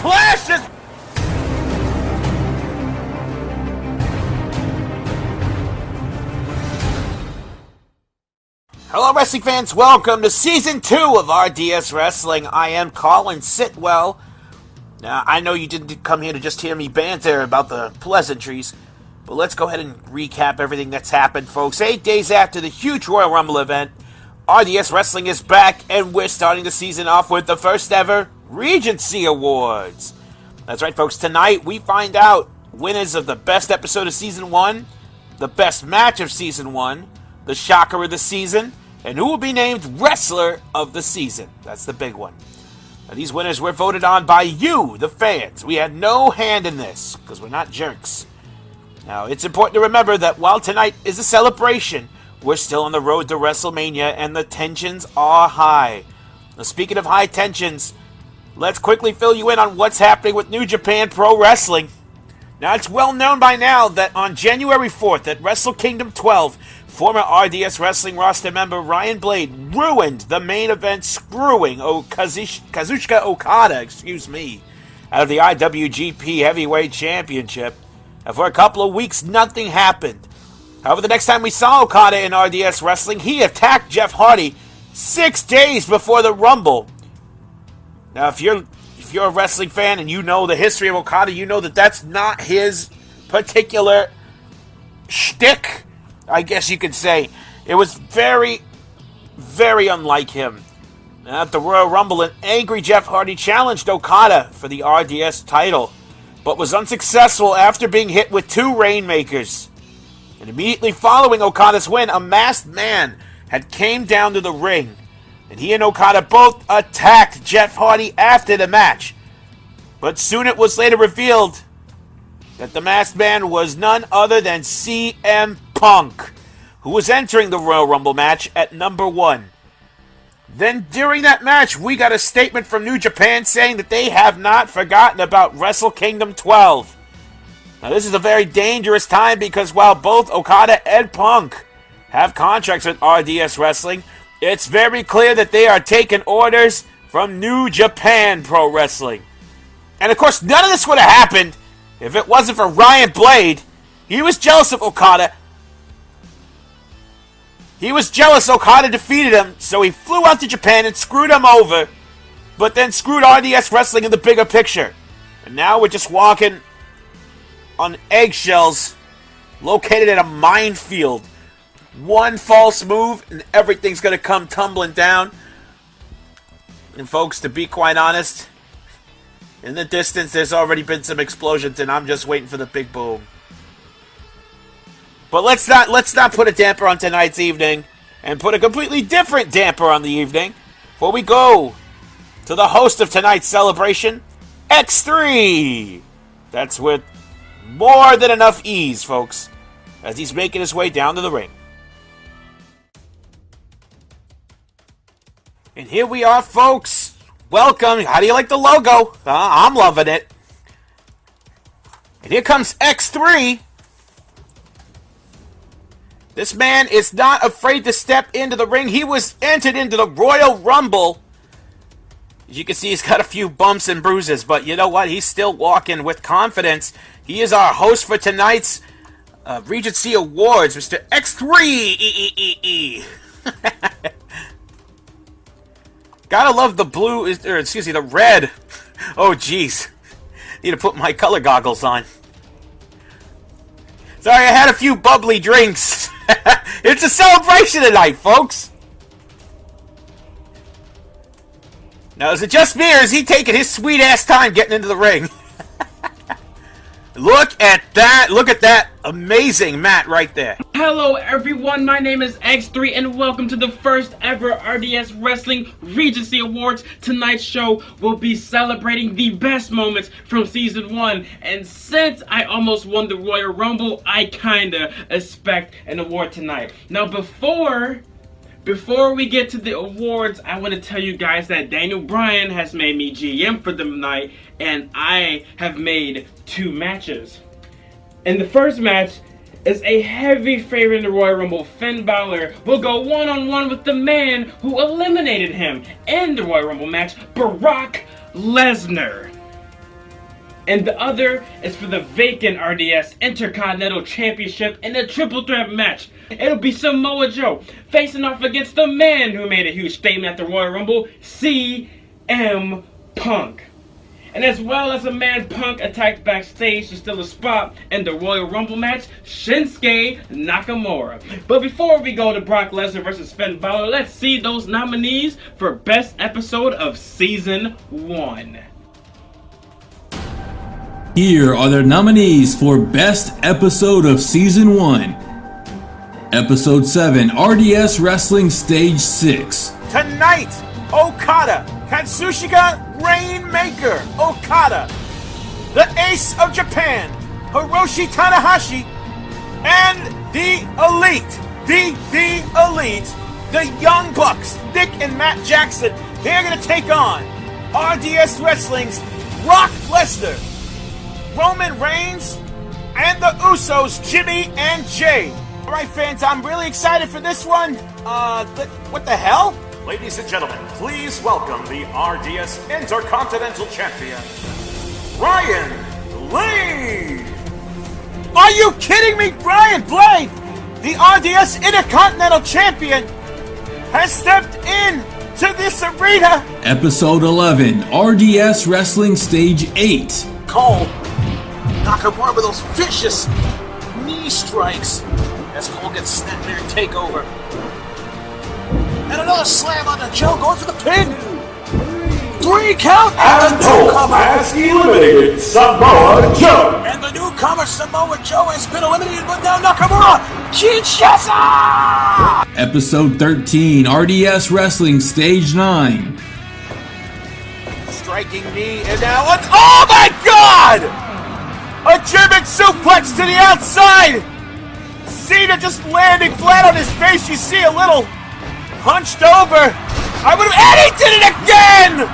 clashes! Hello wrestling fans, welcome to Season 2 of RDS Wrestling. I am Colin Sitwell. Now, I know you didn't come here to just hear me banter about the pleasantries, but let's go ahead and recap everything that's happened, folks. 8 days after the huge Royal Rumble event, RDS Wrestling is back, and we're starting the season off with the first ever Regency Awards. That's right, folks. Tonight, we find out winners of the best episode of Season 1, the best match of Season 1, the shocker of the season, and who will be named Wrestler of the Season. That's the big one. Now, these winners were voted on by you, the fans. We had no hand in this, because we're not jerks. Now, it's important to remember that while tonight is a celebration, we're still on the road to WrestleMania, and the tensions are high. Now, speaking of high tensions, let's quickly fill you in on what's happening with New Japan Pro Wrestling. Now, it's well known by now that on January 4th at Wrestle Kingdom 12, former RDS Wrestling roster member Ryan Blade ruined the main event, screwing Kazuchika Okada, out of the IWGP Heavyweight Championship. And for a couple of weeks, nothing happened. However, the next time we saw Okada in RDS Wrestling, he attacked Jeff Hardy 6 days before the Rumble. Now, if you're a wrestling fan and you know the history of Okada, you know that that's not his particular shtick, I guess you could say. It was very, very unlike him. At the Royal Rumble, an angry Jeff Hardy challenged Okada for the RDS title, but was unsuccessful after being hit with 2 Rainmakers. And immediately following Okada's win, a masked man had came down to the ring, and he and Okada both attacked Jeff Hardy after the match. But soon it was later revealed that the masked man was none other than CM Punk, who was entering the Royal Rumble match at number 1. Then during that match, we got a statement from New Japan saying that they have not forgotten about Wrestle Kingdom 12. Now this is a very dangerous time because while both Okada and Punk have contracts with RDS Wrestling, it's very clear that they are taking orders from New Japan Pro Wrestling. And of course, none of this would have happened if it wasn't for Ryan Blade. He was jealous of Okada. He was jealous Okada defeated him, so he flew out to Japan and screwed him over, but then screwed RDS Wrestling in the bigger picture. And now we're just walking on eggshells, located in a minefield. One false move, and everything's going to come tumbling down. And folks, to be quite honest, in the distance, there's already been some explosions, and I'm just waiting for the big boom. But let's not put a damper on tonight's evening, and put a completely different damper on the evening, before we go to the host of tonight's celebration, XThreeee. That's with more than enough ease, folks, as he's making his way down to the ring. And here we are, folks. Welcome. How do you like the logo? I'm loving it. And here comes XThreeee. This man is not afraid to step into the ring. He was entered into the Royal Rumble. As you can see, he's got a few bumps and bruises, but you know what? He's still walking with confidence. He is our host for tonight's Regency Awards, Mr. XThreeee. Gotta love the blue, the red. Oh, jeez. Need to put my color goggles on. Sorry, I had a few bubbly drinks. It's a celebration tonight, folks. Now, is it just me, or is he taking his sweet-ass time getting into the ring? Look at that. Look at that amazing mat right there. Hello everyone, my name is XThreeee and welcome to the first ever RDS Wrestling Regency Awards. Tonight's show will be celebrating the best moments from Season 1. And since I almost won the Royal Rumble, I kinda expect an award tonight. Now before we get to the awards, I want to tell you guys that Daniel Bryan has made me GM for the night, and I have made 2 matches. And the first match is a heavy favorite in the Royal Rumble. Finn Balor will go one-on-one with the man who eliminated him in the Royal Rumble match, Brock Lesnar. and the other is for the vacant RDS Intercontinental Championship in a triple threat match. It'll be Samoa Joe facing off against the man who made a huge statement at the Royal Rumble, CM Punk. And as well as a man Punk attacked backstage to steal a spot in the Royal Rumble match, Shinsuke Nakamura. But before we go to Brock Lesnar versus Finn Balor, let's see those nominees for Best Episode of Season 1. Here are their nominees for Best Episode of Season 1. Episode 7, RDS Wrestling Stage 6. Tonight, Okada, Katsushika Rainmaker Okada, the Ace of Japan, Hiroshi Tanahashi, and the Elite, the Elite, the Young Bucks, Nick and Matt Jackson. They're going to take on RDS Wrestling's Brock Lesnar, Roman Reigns, and the Usos, Jimmy and Jay. All right, fans, I'm really excited for this one. What the hell? Ladies and gentlemen, please welcome the RDS Intercontinental Champion, Ryan Blade! Are you kidding me? Brian Blade, the RDS Intercontinental Champion, has stepped in to this arena. Episode 11, RDS Wrestling Stage 8. Cole, Nakamura with those vicious knee strikes as Cole gets snapped there and take over. And another slam on the Joe, going for the pin. 3 count, and the newcomer has eliminated Samoa Joe. And the newcomer Samoa Joe has been eliminated, but now Nakamura, Kinshasa! Episode 13, RDS Wrestling Stage 9. Striking knee, and now oh my God! A German suplex to the outside. Cena just landing flat on his face. You see a little hunched over. And he did it again!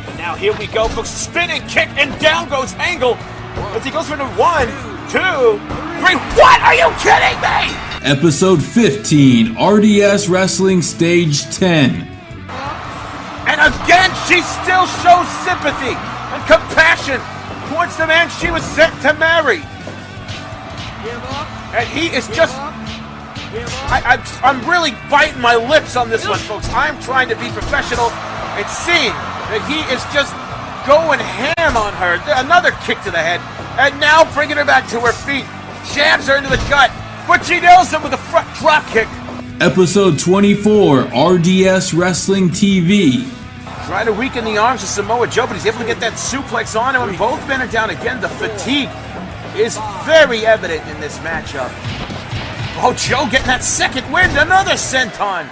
And now here we go, folks. Spinning kick, and down goes Angle as he goes for the 1, 2, 3. What? Are you kidding me? Episode 15, RDS Wrestling Stage 10. And again, she still shows sympathy and compassion towards the man she was sent to marry. And he is just... I'm really biting my lips on this one, folks. I'm trying to be professional and seeing that he is just going ham on her. Another kick to the head. And now bringing her back to her feet. Jabs her into the gut. But she nails him with a front drop kick. Episode 24, RDS Wrestling TV. Trying to weaken the arms of Samoa Joe, but he's able to get that suplex on him. And both men are down again. The fatigue is very evident in this matchup. Oh, Joe getting that second wind, another senton.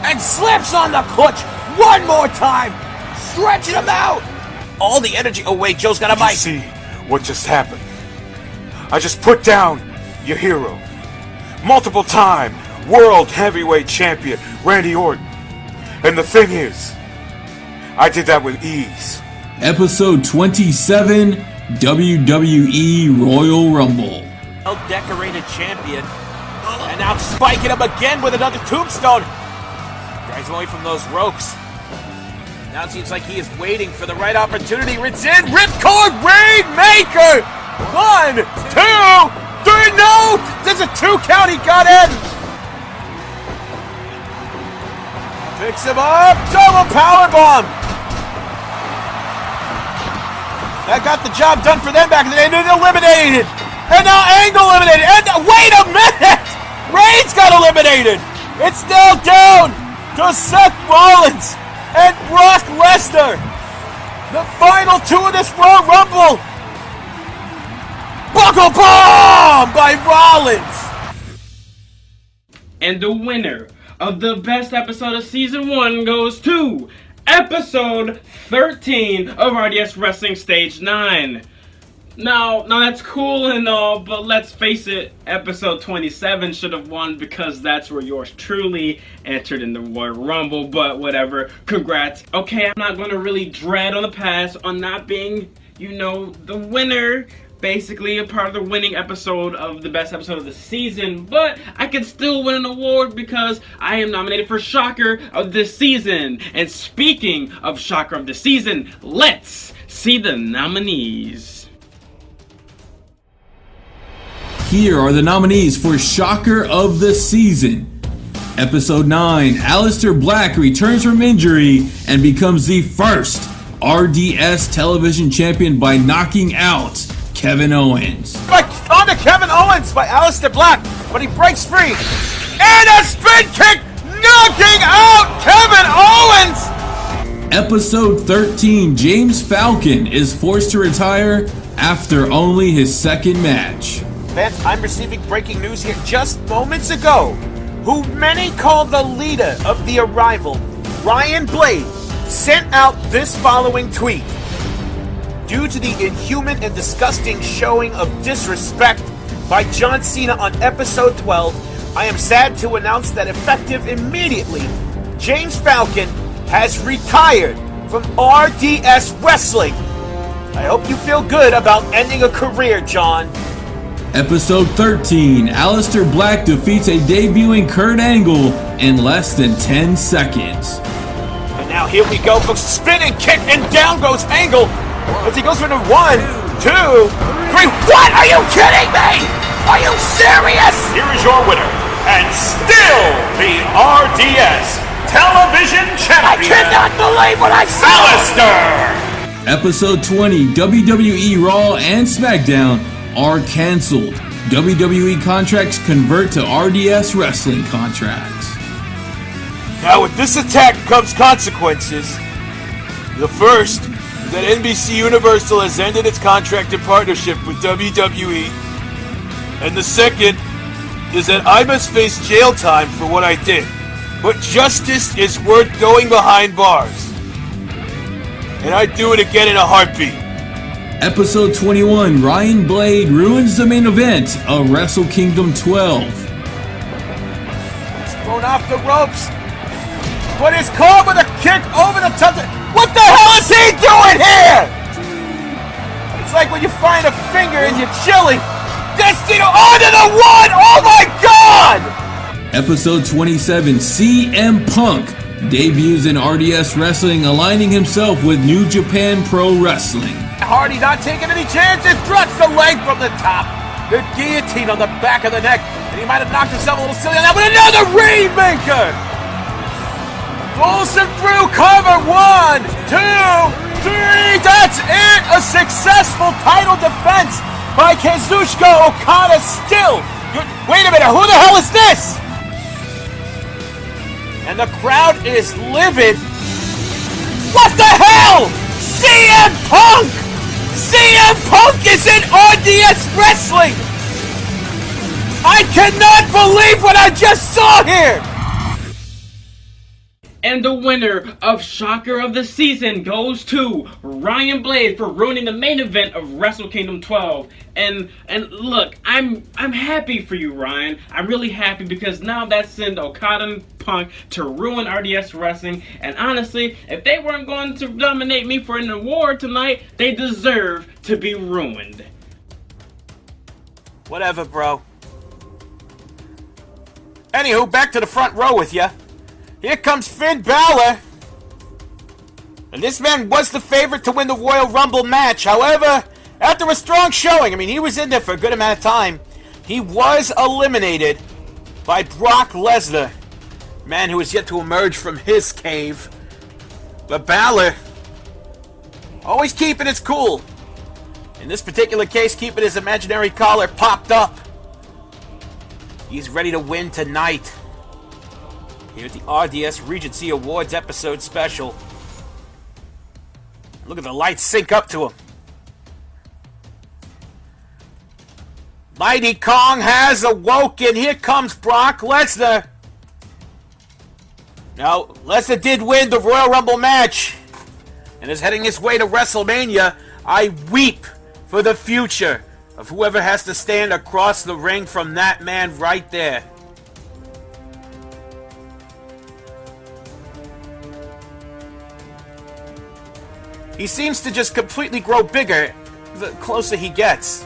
And slips on the clutch one more time. Stretching him out. All the energy. Oh, wait, Joe's got a mic. See what just happened? I just put down your hero. Multiple time World Heavyweight Champion, Randy Orton. And the thing is, I did that with ease. Episode 27, WWE Royal Rumble. Well-decorated champion. And now spiking him again with another tombstone. Drives him away from those ropes. Now it seems like he is waiting for the right opportunity. It's in. Ripcord Rainmaker. 1, 2, 3. No! There's a 2 count. He got in. Picks him up. Double powerbomb. That got the job done for them back in the day. They're eliminated. And now Angle eliminated. And wait a minute! Reigns got eliminated. It's now down to Seth Rollins and Brock Lesnar. The final 2 of this Royal Rumble. Buckle bomb by Rollins. And the winner of the best episode of Season 1 goes to Episode 13 of RDS Wrestling Stage 9. Now that's cool and all, but let's face it, episode 27 should have won because that's where yours truly entered in the Royal Rumble, but whatever, congrats. Okay, I'm not going to really dread on the past on not being, the winner, basically a part of the winning episode of the best episode of the season, but I can still win an award because I am nominated for Shocker of the Season. And speaking of Shocker of the Season, let's see the nominees. Here are the nominees for Shocker of the Season. Episode 9, Aleister Black returns from injury and becomes the first RDS television champion by knocking out Kevin Owens. On to Kevin Owens by Aleister Black, but he breaks free. And a spin kick, knocking out Kevin Owens! Episode 13, James Falcon is forced to retire after only his second match. Fans, I'm receiving breaking news here just moments ago. Who many call the leader of the arrival, Ryan Blade, sent out this following tweet. Due to the inhuman and disgusting showing of disrespect by John Cena on episode 12, I am sad to announce that effective immediately, James Falcon has retired from RDS Wrestling. I hope you feel good about ending a career, John. Episode 13, Aleister Black defeats a debuting Kurt Angle in less than 10 seconds. And now here we go, folks. Spinning kick and down goes Angle as he goes for the 1, 2, 3. What? Are you kidding me? Are you serious? Here is your winner, and still the RDS Television I Champion, cannot believe what I saw! Aleister! Episode 20, WWE Raw and SmackDown are canceled. WWE contracts convert to RDS Wrestling contracts. Now with this attack comes consequences. The first is that NBC Universal has ended its contract and partnership with WWE. And the second is that I must face jail time for what I did. But justice is worth going behind bars. And I'd do it again in a heartbeat. Episode 21, Ryan Blade ruins the main event of Wrestle Kingdom 12. He's thrown off the ropes, but is caught with a kick over the top. What the hell is he doing here? It's like when you find a finger in your chili. Destino onto the 1! Oh my God! Episode 27, CM Punk debuts in RDS Wrestling, aligning himself with New Japan Pro Wrestling. Hardy not taking any chances, drops the leg from the top. The guillotine on the back of the neck, and he might have knocked himself a little silly on that, but another Rainmaker! Olsen through cover, 1, 2, 3, that's it! A successful title defense by Kazuchika Okada still. Wait a minute, who the hell is this? And the crowd is livid. What the hell? CM Punk! CM Punk is in RDS Wrestling! I cannot believe what I just saw here! And the winner of Shocker of the Season goes to Ryan Blade for ruining the main event of Wrestle Kingdom 12. And look, I'm happy for you, Ryan. I'm really happy because now that sent Okada and Punk to ruin RDS Wrestling. And honestly, if they weren't going to nominate me for an award tonight, they deserve to be ruined. Whatever, bro. Anywho, back to the front row with ya. Here comes Finn Balor. And this man was the favorite to win the Royal Rumble match. However, after a strong showing, I mean, he was in there for a good amount of time, he was eliminated by Brock Lesnar. Man who is yet to emerge from his cave. But Balor, always keeping his cool. In this particular case, keeping his imaginary collar popped up. He's ready to win tonight. Here at the RDS Regency Awards episode special. Look at the lights sync up to him. Mighty Kong has awoken. Here comes Brock Lesnar. Now, Lesnar did win the Royal Rumble match and is heading his way to WrestleMania. I weep for the future of whoever has to stand across the ring from that man right there. He seems to just completely grow bigger the closer he gets.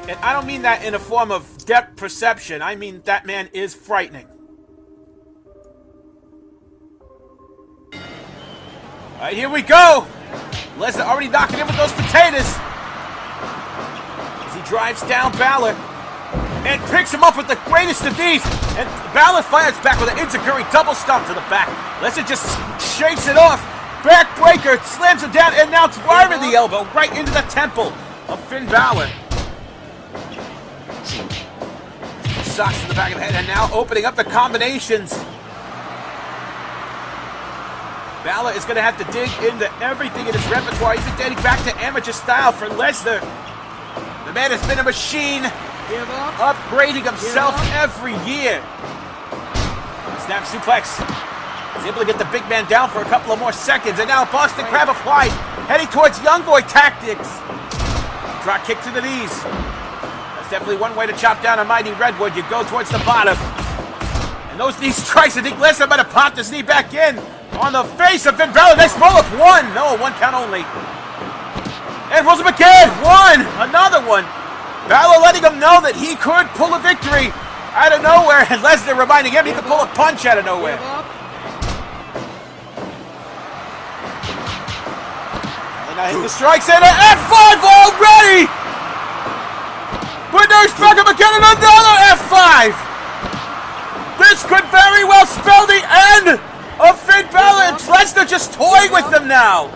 And I don't mean that in a form of depth perception. I mean that man is frightening. Alright, here we go! Lesnar already knocking in with those potatoes. As he drives down Balor and picks him up with the greatest of these. And Balor fires back with an enziguri double stomp to the back. Lesnar just shakes it off. Backbreaker slams him down, and now driving the elbow right into the temple of Finn Balor. Socks to the back of the head, and now opening up the combinations. Balor is going to have to dig into everything in his repertoire, even dating back to amateur style for Lesnar. The man has been a machine, upgrading himself every year. Snap suplex. He's able to get the big man down for a couple of more seconds, and now Boston Crab applied, heading towards Young Boy tactics. Drop kick to the knees. Definitely one way to chop down a mighty redwood. You go towards the bottom. And those knee strikes, I think Lesnar might have popped his knee back in on the face of Finn Balor. Nice roll up. One. No, one count only. And rolls him again. One. Another one. Balor letting him know that he could pull a victory out of nowhere. And Lesnar reminding him he could pull a punch out of nowhere. And now hitting the strikes and an F5 already. But there's Beckham again and another F5! This could very well spell the end of Finn Balor, and Lesnar just toying with them now.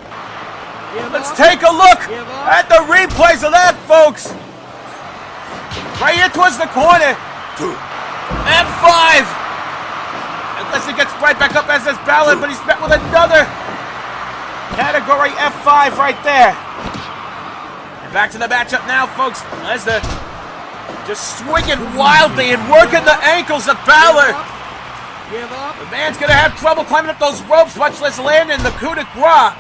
Let's take a look at the replays of that, folks. Right here towards the corner. F5! And Lesnar gets right back up as does Balor, but he's met with another category F5 right there. And back to the matchup now, folks. Lesnar just swinging wildly and working the ankles of Balor. The man's going to have trouble climbing up those ropes, much less landing the coup de grace.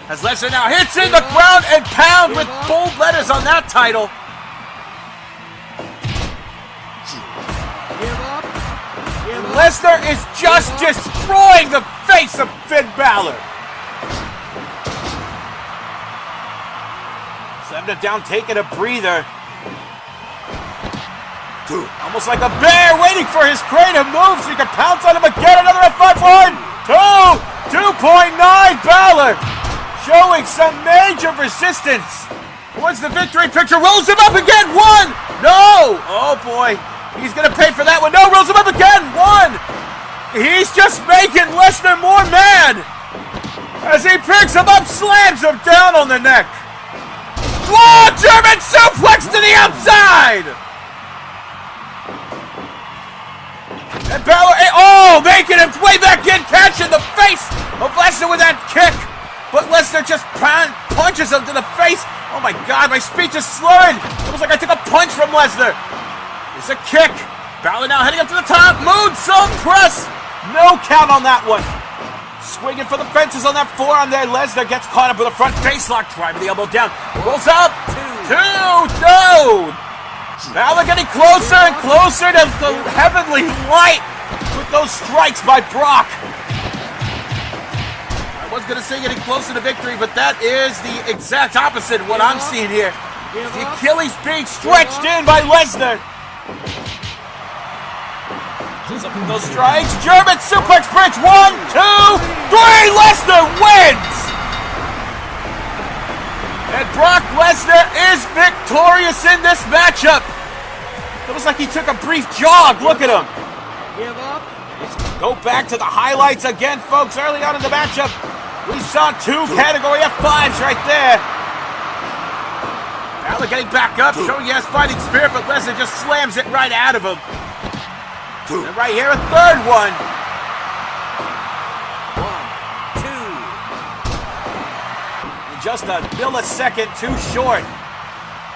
As Lesnar now hits in the ground and pound with bold letters on that title. Lesnar is just destroying the face of Finn Balor. Slammed it down, taking a breather. Almost like a bear waiting for his prey to move so he can pounce on him again. Another F5. 1, 2, 2.9. Balor showing some major resistance towards the victory picture. Rolls him up again. 1. No. Oh boy. He's going to pay for that one. No. Rolls him up again. 1. He's just making Lesnar more mad. As he picks him up, slams him down on the neck. Oh, German suplex to the outside. And Balor, making him way back in, catching the face of Lesnar with that kick. But Lesnar just punches him to the face. Oh my God, my speech is slurred. It was like I took a punch from Lesnar. It's a kick. Balor now heading up to the top. Moonsault press. No count on that one. Swinging for the fences on that forearm there. Lesnar gets caught up with a front face lock, driving the elbow down. Rolls up. 2. No. Balor getting closer and closer to the heavenly light with those strikes by Brock. I was going to say getting closer to victory, but that is the exact opposite of what I'm seeing here. The Achilles being stretched in by Lesnar. Those strikes. German suplex bridge. 1, 2, 3. Lesnar wins. And Brock Lesnar is victorious in this matchup. It was like he took a brief jog. Look at him. Let's go back to the highlights again, folks. Early on in the matchup, we saw 2 category F5s right there. Balor getting back up, showing he has fighting spirit, but Lesnar just slams it right out of him. And right here, a third one. 1, 2. Just a millisecond too short.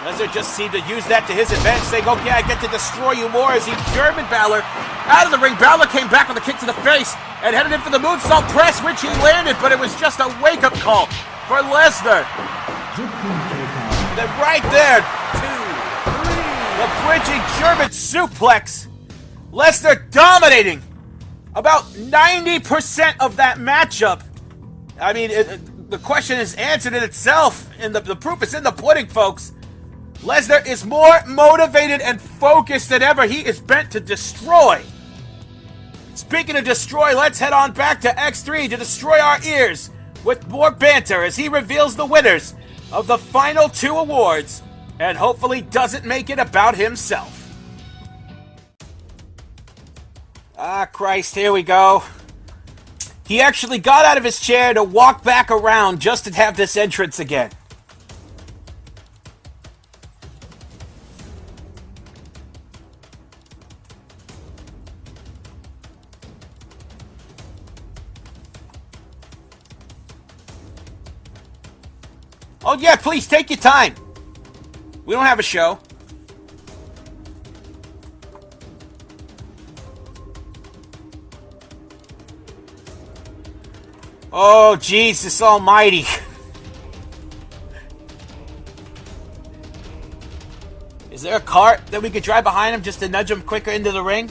Lesnar just seemed to use that to his advantage, saying, okay, I get to destroy you more, as he German Balor out of the ring. Balor came back with a kick to the face and headed in for the moonsault press, which he landed, but it was just a wake-up call for Lesnar. Then right there, 2, 3. The bridging German suplex. Lesnar dominating about 90% of that matchup. I mean, the question is answered in itself, and the proof is in the pudding, folks. Lesnar is more motivated and focused than ever. He is bent to destroy. Speaking of destroy, let's head on back to XThreeee to destroy our ears with more banter as he reveals the winners of the final 2 awards and hopefully doesn't make it about himself. Ah, Christ, here we go. He actually got out of his chair to walk back around just to have this entrance again. Oh yeah, please take your time. We don't have a show. Oh, Jesus almighty. Is there a cart that we could drive behind him just to nudge him quicker into the ring?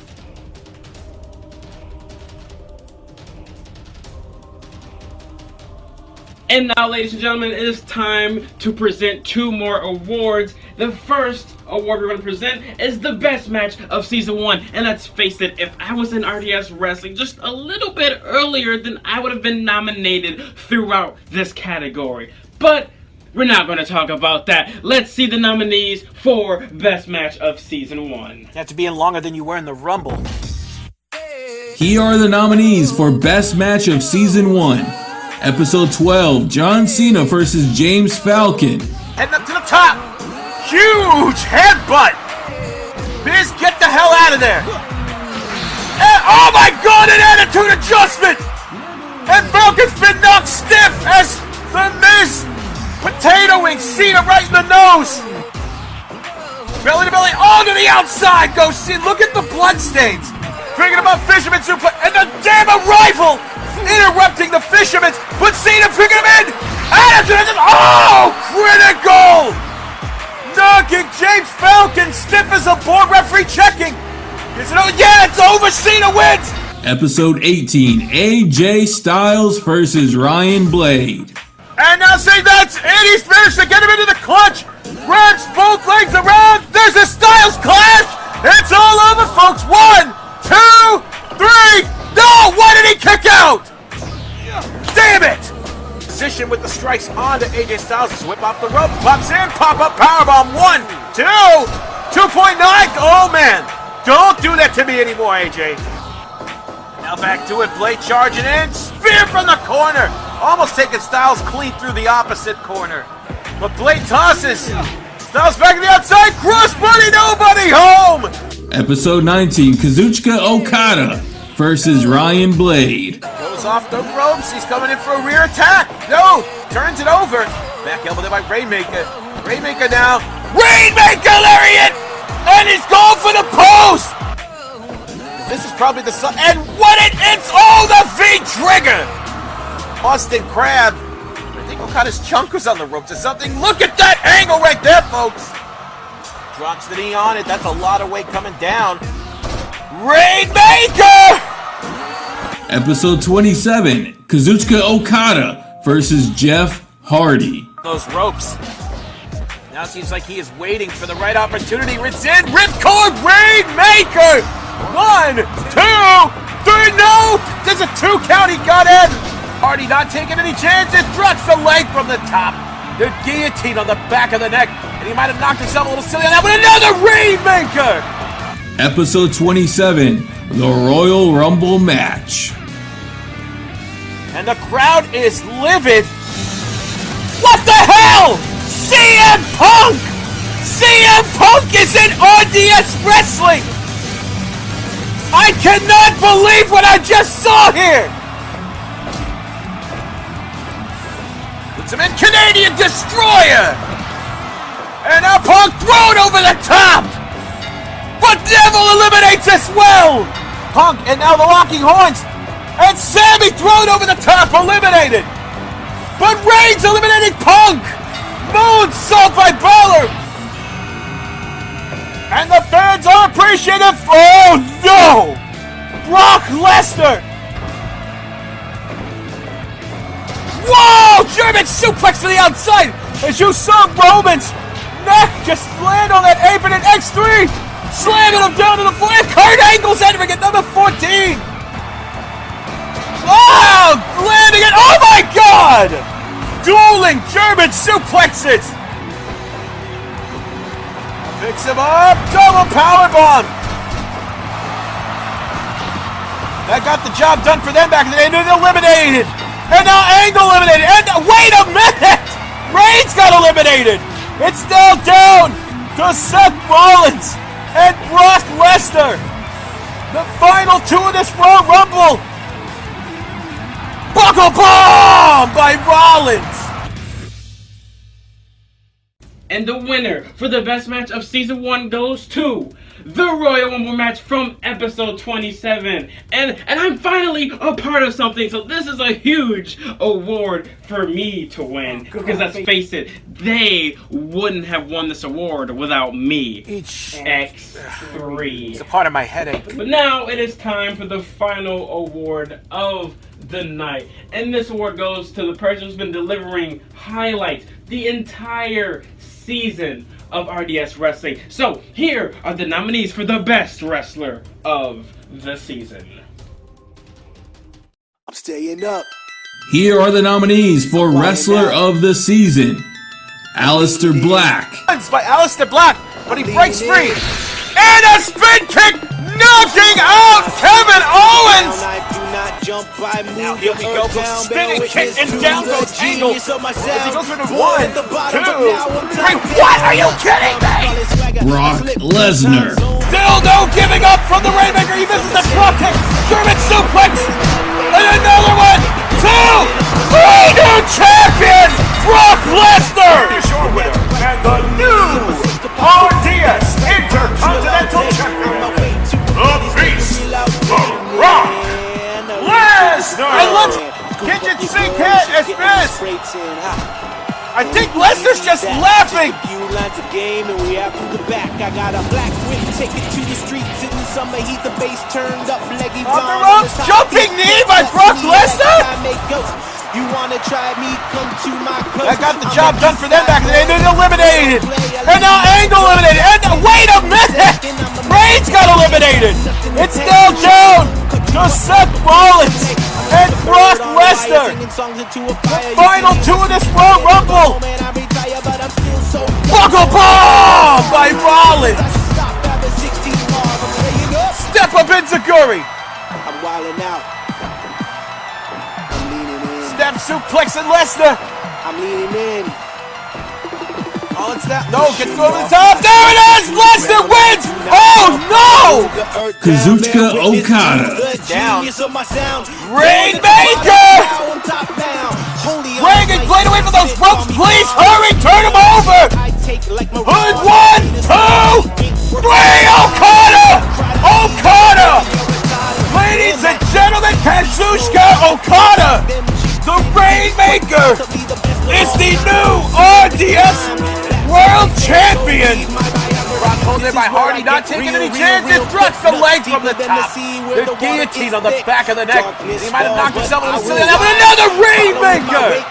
And now, ladies and gentlemen, it is time to present 2 more awards. The first award we're going to present is the best match of season 1. And let's face it, if I was in RDS Wrestling just a little bit earlier, then I would have been nominated throughout this category. But we're not going to talk about that. Let's see the nominees for best match of season 1. You have to be in longer than you were in the Rumble. Here are the nominees for best match of season 1. Episode 12, John Cena versus James Falcon. Heading up to the top. Huge headbutt. Biz, get the hell out of there. And, oh my God, an attitude adjustment. And Falcon's been knocked stiff as the Miz potatoing Cena right in the nose. Belly to belly, on to the outside goes Cena. Look at the bloodstains. Bringing him up, fisherman suplex, and the damn arrival interrupting the fisherman. But Cena picking him in. Attitude, oh, critical. Knocking James Falcon stiff as a board. Referee checking. Is it over? Yeah, it's over. Cena wins. Episode 18, AJ Styles versus Ryan Blade. And now say that's it. He's finished to get him into the clutch. Wraps both legs around. There's a Styles clash. It's all over, folks. 1, 2, 3. No, why did he kick out? Damn it! Position with the strikes onto AJ Styles. Just whip off the rope. Pops in. Pop-up powerbomb. 1, 2. 2.9. Oh, man. Don't do that to me anymore, AJ. Now back to it. Blade charging in. Spear from the corner. Almost taking Styles clean through the opposite corner. But Blade tosses. Styles back to the outside. Crossbody. Nobody home. Episode 19, Kazuchika Okada versus Ryan Blade. Goes off the ropes. He's coming in for a rear attack. No. Turns it over. Back elbow there by Rainmaker. Rainmaker now. Rainmaker lariat. And he's going for the post. This is probably the sun. And what it's oh, the V-trigger. Austin Crab. I think Okada's chunk was on the ropes or something. Look at that angle right there, folks. Drops the knee on it. That's a lot of weight coming down. Rainmaker! Episode 27, Kazuchika Okada versus Jeff Hardy. Those ropes. Now it seems like he is waiting for the right opportunity. Ritz in. Ripcord Rainmaker! 1, 2, 3. No! There's a 2 count. He got in. Hardy not taking any chances. Drops the leg from the top. The guillotine on the back of the neck. And he might have knocked himself a little silly on that, but another Rainmaker! Episode 27, the Royal Rumble match. And the crowd is livid. What the hell? CM Punk! CM Punk is in RDS Wrestling! I cannot believe what I just saw here! Puts him in Canadian Destroyer! And now Punk thrown over the top! But Neville eliminates as well! Punk and now the locking horns! And Sammy thrown over the top, eliminated! But Reigns eliminating Punk! Moonsault by Balor! And the fans are appreciative! Oh no! Brock Lesnar! Whoa! German suplex to the outside! As you saw Roman's neck just land on that apron in X3! Slamming him down to the floor! And Kurt Angle's entering at number 14! Oh, landing it. Oh my God! Dueling German suplexes. Picks him up. Double powerbomb. That got the job done for them back in the day. They're eliminated. And now Angle eliminated. And wait a minute! Reigns got eliminated. It's now down to Seth Rollins and Brock Lesnar. The final two of this Royal Rumble. Buckle bomb by Rollins. And the winner for the best match of Season 1 goes to the Royal Rumble match from episode 27. And I'm finally a part of something, so this is a huge award for me to win. Because let's face it, they wouldn't have won this award without me. X3. It's a part of my headache. But now it is time for the final award of the night. And this award goes to the person who's been delivering highlights the entire season of RDS Wrestling. So here are the nominees for the best wrestler of the season. I'm staying up. Here are the nominees for Wrestler of the Season. Aleister Black. It's by Aleister Black, but he breaks free. And a spin kick, knocking out Kevin Owens. Now here we go, spinning kick, and down goes Angle. As he goes for the 1, 2, 3. What? Are you kidding me? Brock Lesnar. Still no giving up from the Rainmaker. He misses the drop kick. German suplex. And another 1, 2, 3. New champion, Brock Lesnar. Here's your winner and the new RDS Intercontinental Champion, the Beast, Brock Lesnar. And let's kitchen sink hit as this. I think Lesnar's just laughing. Lines of game and we out through the back. I got a black whip, take it to the streets in the summer heat. The bass turned up, leggy on the ropes, jumping knee by Brock Lesnar. You wanna try me? Come to my club. That got the job done for them back in the day. They're eliminated. And now Angle eliminated. And wait a minute! Reigns got eliminated. It's now down to Seth Rollins and Brock Lesnar. The final two of this Royal Rumble. Buckle bomb by Rollins. Step up Enziguri. I'm wilding out. Step suplex and Lesnar. I'm leaning in. Oh, it's that. No, gets over the top. There it is. Lesnar wins. Oh no! Kazuchika Okada. Down. Rainmaker. Reagan, blade away from those ropes, please. Hurry, turn him over. Hood 1, 2, 3. Okada. Okada. Ladies and gentlemen, Kazuchika Okada. The Rainmaker is the new RDS World Champion. Brock holds it by Hardy, not taking any chances. Drops the leg from the top. The guillotine on the back of the neck. He might have knocked himself on the ceiling. Now another Rainmaker.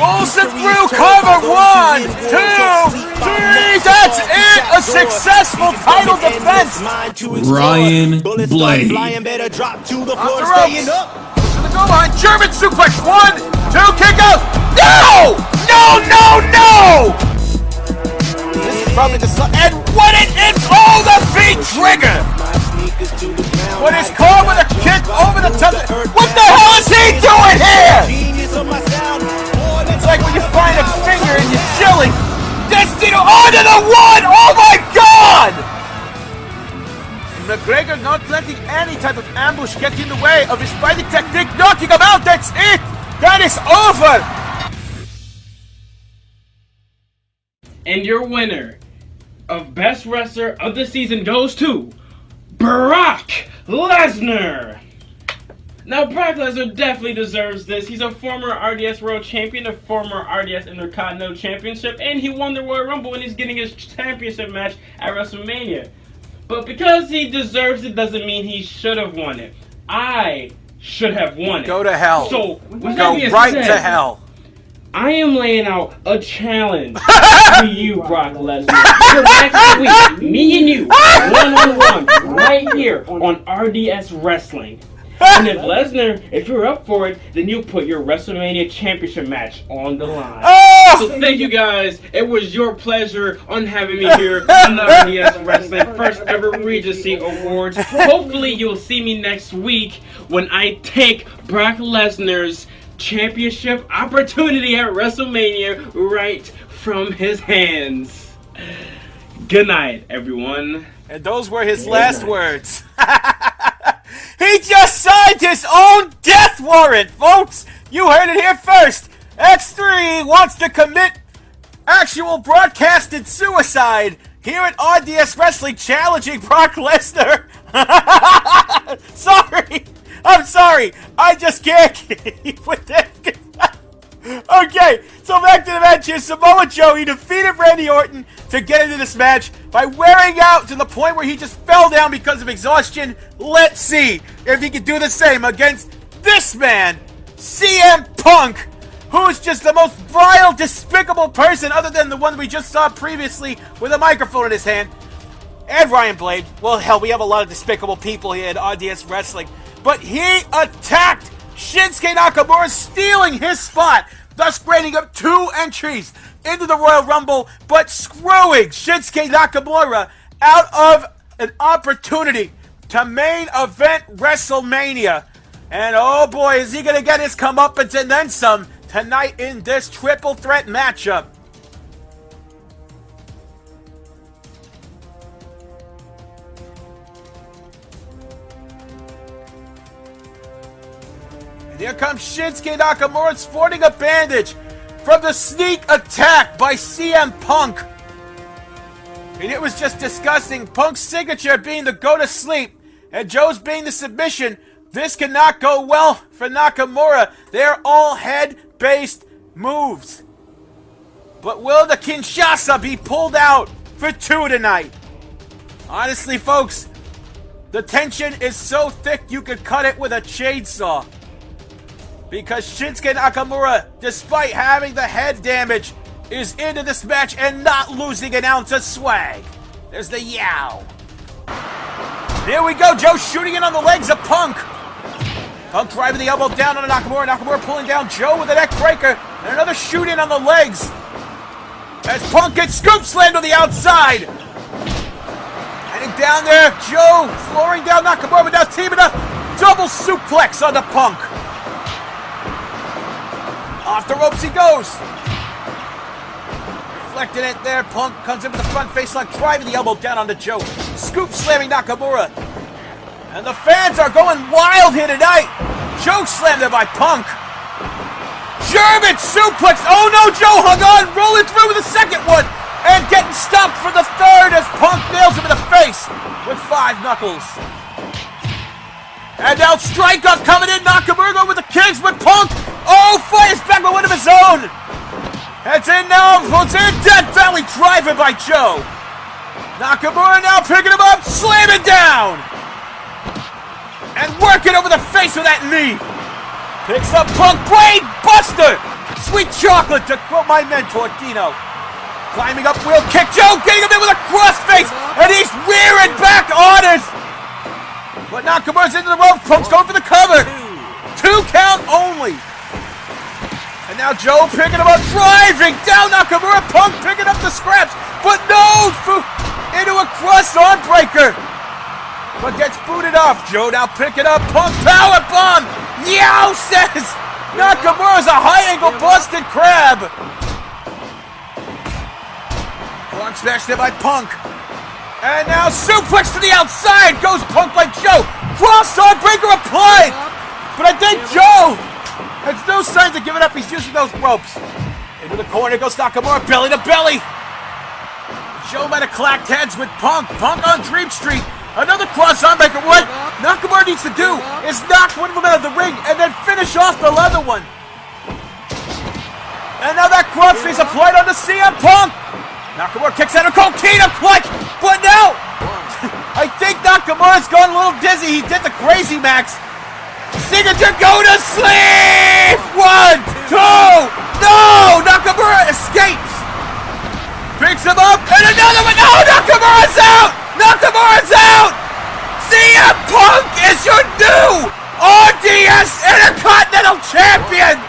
Rolls it through cover. 1, 2, 3. That's it. A successful title defense. Ryan Blade. On the ropes. Go behind, German suplex, 1, 2, kick out. No! No, no, no! This is probably the and what it's all the feet trigger! What is caught with a kick over the top. What the hell is he doing here? It's like when you find a finger in your chili. Destino onto the 1! Oh my God! McGregor not letting any type of ambush get in the way of his fighting technique, knocking him out. That's it. That is over. And your winner of best wrestler of the season goes to Brock Lesnar. Now, Brock Lesnar definitely deserves this. He's a former RDS World Champion, a former RDS Intercontinental Championship, and he won the Royal Rumble, and he's getting his championship match at WrestleMania. But because he deserves it doesn't mean he should have won it. I should have won it. Go to hell. So, go right to hell. I am laying out a challenge to you, Brock Lesnar. For next week, me and you, one-on-one, right here on RDS Wrestling. And if Lesnar, if you're up for it, then you put your WrestleMania Championship match on the line. Oh! So thank you guys. It was your pleasure on having me here on the RDS Wrestling first ever Regency Awards. Hopefully you'll see me next week when I take Brock Lesnar's championship opportunity at WrestleMania right from his hands. Good night, everyone. And those were his last words. He just signed his own death warrant, folks! You heard it here first! XThreeee wants to commit actual broadcasted suicide here at RDS Wrestling, challenging Brock Lesnar. Sorry! I'm sorry! I just can't keep with that. Okay, so back to the match here. Samoa Joe, he defeated Randy Orton to get into this match by wearing out to the point where he just fell down because of exhaustion. Let's see if he can do the same against this man, CM Punk, who is just the most vile, despicable person other than the one we just saw previously with a microphone in his hand. And Ryan Blade. Well, hell, we have a lot of despicable people here at RDS Wrestling. But he attacked Shinsuke Nakamura, stealing his spot, thus granting up 2 entries into the Royal Rumble, but screwing Shinsuke Nakamura out of an opportunity to main event WrestleMania. And oh boy, is he going to get his comeuppance and then some tonight in this triple threat matchup. Here comes Shinsuke Nakamura sporting a bandage from the sneak attack by CM Punk. And it was just disgusting. Punk's signature being the go to sleep and Joe's being the submission. This cannot go well for Nakamura. They're all head-based moves. But will the Kinshasa be pulled out for 2 tonight? Honestly, folks, the tension is so thick you could cut it with a chainsaw. Because Shinsuke Nakamura, despite having the head damage, is into this match and not losing an ounce of swag. There's the yow. There we go, Joe shooting in on the legs of Punk. Punk driving the elbow down on Nakamura. Nakamura pulling down Joe with a neck breaker. And another shoot in on the legs. As Punk gets scoop slammed on the outside. Heading down there, Joe flooring down Nakamura, but now teaming up. Double suplex on the Punk. Off the ropes he goes. Deflecting it there. Punk comes in with the front face lock, driving the elbow down onto Joe. Scoop slamming Nakamura. And the fans are going wild here tonight. Choke slam there by Punk. German suplex. Oh no, Joe hung on, rolling through with the second one. And getting stopped for the third as Punk nails him in the face with 5 knuckles. And now strike up coming in. Nakamura with the kicks with Punk. Oh, fires back with one of his own. Heads in now. Puts in Death Valley driver by Joe. Nakamura now picking him up. Slamming down. And working over the face with that knee. Picks up Punk. Brain Buster. Sweet chocolate to quote my mentor, Dino. Climbing up wheel kick. Joe getting him in with a crossface. And he's rearing back on it. But Nakamura's into the rope. Punk's going for the cover. 2 count only. And now Joe picking him up, driving down Nakamura. Punk picking up the scraps. But no! Into a cross arm breaker. But gets booted off. Joe now picking up. Punk power bomb. Yow says Nakamura's a high angle Boston Crab. Punk smashed there by Punk. And now suplex to the outside. Goes Punk by Joe. Cross arm breaker applied. But I think Joe has no signs of giving up. He's using those ropes. Into the corner goes Nakamura. Belly to belly. Joe might have clacked heads with Punk. Punk on Dream Street. Another cross arm breaker. What Nakamura needs to do is knock one of them out of the ring and then finish off the other one. And now that crossface applied on the CM Punk. Nakamura kicks out a coquina clutch, but now I think Nakamura's gone a little dizzy. He did the crazy max. Signature go to sleep. 1, 2, no! Nakamura escapes. Picks him up, and another one. No, Nakamura's out. Nakamura's out. CM Punk is your new RDS Intercontinental Champion!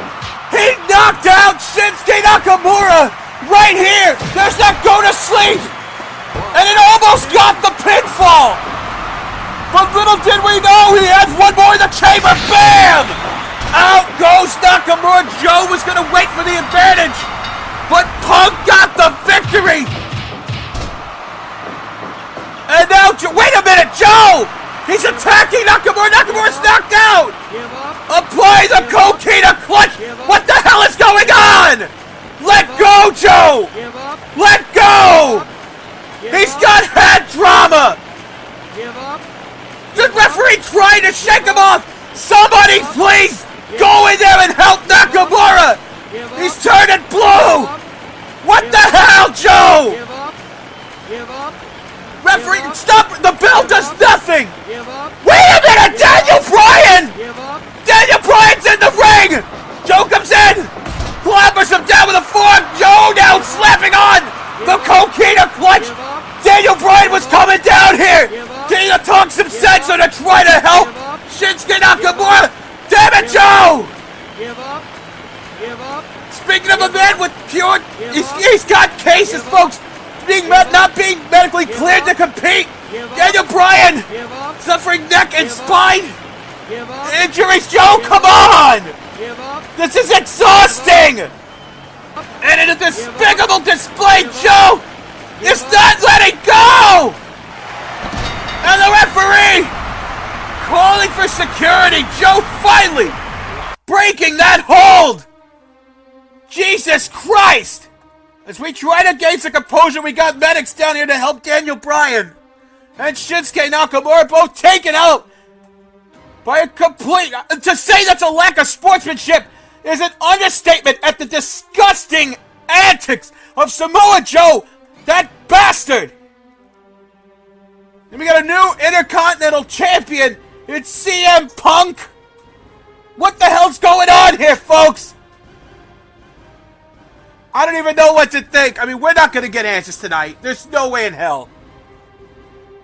He knocked out Shinsuke Nakamura right here! There's that go to sleep! And it almost got the pinfall! But little did we know he had one more in the chamber! Bam! Out goes Nakamura. Joe was gonna wait for the advantage, but Punk got the victory! And now, wait a minute, Joe! He's attacking Nakamura! Nakamura's knocked out! Apply the Coquina clutch! What the hell is going on? Let go, Joe! Let go! He's got head trauma! The referee trying to shake him off! Somebody please go in there and help Nakamura! He's turning blue! What the hell, Joe? Referee, stop! The bell does nothing! Wait a minute! Daniel Bryan! Daniel Bryan's in the ring! Joe comes in! Clappers him down with a forearm! Joe now slapping on the Coquina clutch! Daniel Bryan was coming down here! Getting to talk some sense or to try to help Shinsuke Nakamura! Damn it, Joe! Speaking of a man with pure... He's got cases, folks! Not being medically cleared to compete. Daniel Bryan suffering neck and spine injuries. Joe, come on! This is exhausting! And in a despicable display, Joe is not letting go! And the referee calling for security. Joe finally breaking that hold! Jesus Christ! As we try to gain some composure, we got medics down here to help Daniel Bryan and Shinsuke Nakamura both taken out by a complete... To say that's a lack of sportsmanship is an understatement at the disgusting antics of Samoa Joe, that bastard! And we got a new Intercontinental Champion. It's CM Punk. What the hell's going on here, folks? I don't even know what to think. I mean, we're not going to get answers tonight. There's no way in hell.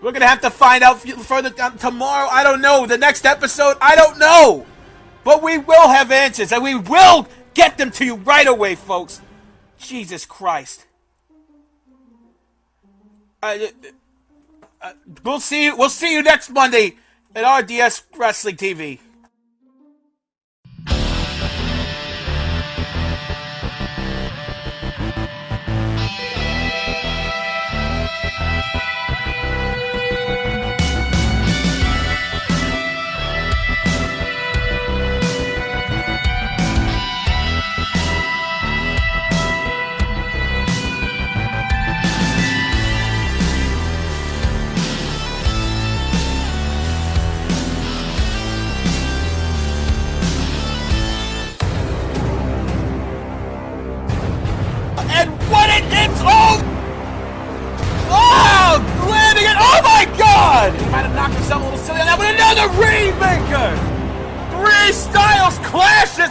We're going to have to find out further tomorrow. I don't know. The next episode, I don't know. But we will have answers, and we will get them to you right away, folks. Jesus Christ. We'll see you next Monday at RDS Wrestling TV. He might have knocked himself a little silly on that, but another Rainmaker! 3 styles clashes!